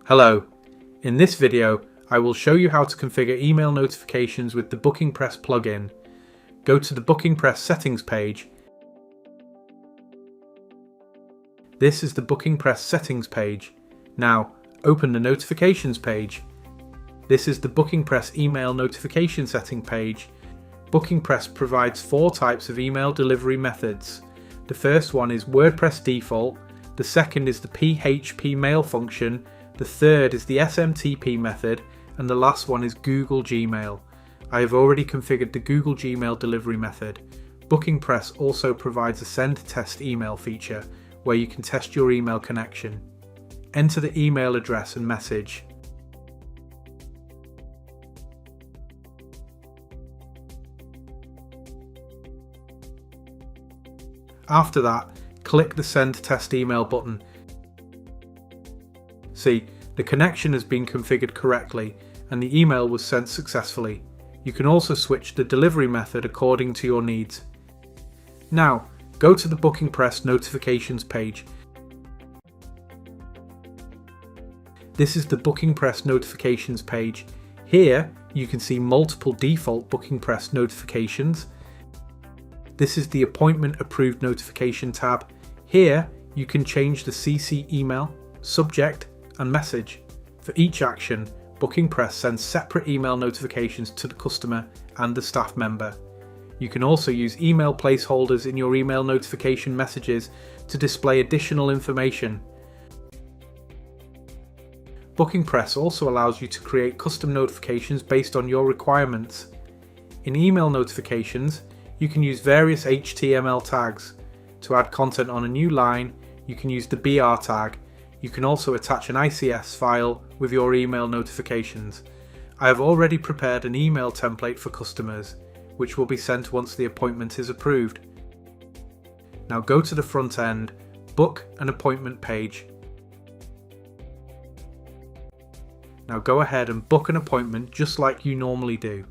Hello, in this video I will show you how to configure email notifications with the BookingPress plugin. Go to the BookingPress settings page. This is the BookingPress settings page. Now open the notifications page. This is the BookingPress email notification setting page. BookingPress provides 4 types of email delivery methods. The first one is WordPress default, the second is the PHP mail function, the third is the SMTP method, and the last one is Google Gmail. I have already configured the Google Gmail delivery method. BookingPress also provides a send test email feature where you can test your email connection. Enter the email address and message. After that, click the Send Test Email button. See, the connection has been configured correctly and the email was sent successfully. You can also switch the delivery method according to your needs. Now, go to the BookingPress notifications page. This is the BookingPress notifications page. Here, you can see multiple default BookingPress notifications. This is the Appointment Approved Notification tab. Here, you can change the CC email, subject, and message. For each action, BookingPress sends separate email notifications to the customer and the staff member. You can also use email placeholders in your email notification messages to display additional information. BookingPress also allows you to create custom notifications based on your requirements. In email notifications, you can use various HTML tags. To add content on a new line, you can use the BR tag. You can also attach an ICS file with your email notifications. I have already prepared an email template for customers, which will be sent once the appointment is approved. Now go to the front end, book an appointment page. Now go ahead and book an appointment just like you normally do.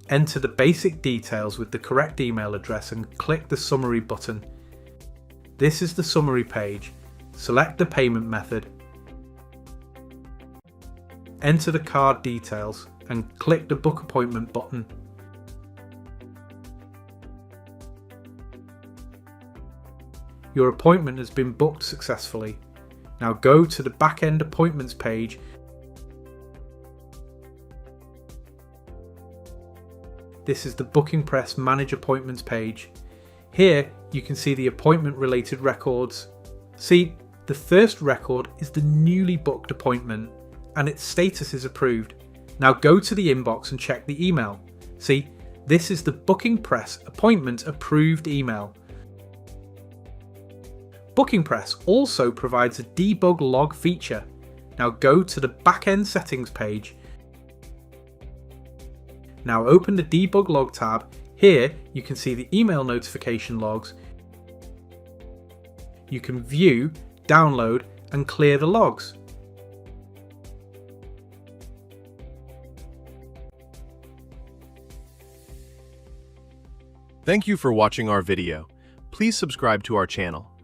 Enter the basic details with the correct email address and click the summary button. This is the summary page. Select the payment method. Enter the card details and click the book appointment button. Your appointment has been booked successfully. Now go to the Backend appointments page. This is the BookingPress Manage Appointments page. Here you can see the appointment related records. See, the first record is the newly booked appointment and its status is approved. Now go to the inbox and check the email. See, this is the BookingPress Appointment Approved email. BookingPress also provides a debug log feature. Now go to the Backend settings page. Now open the Debug Log tab. Here you can see the email notification logs. You can view, download, and clear the logs. Thank you for watching our video. Please subscribe to our channel.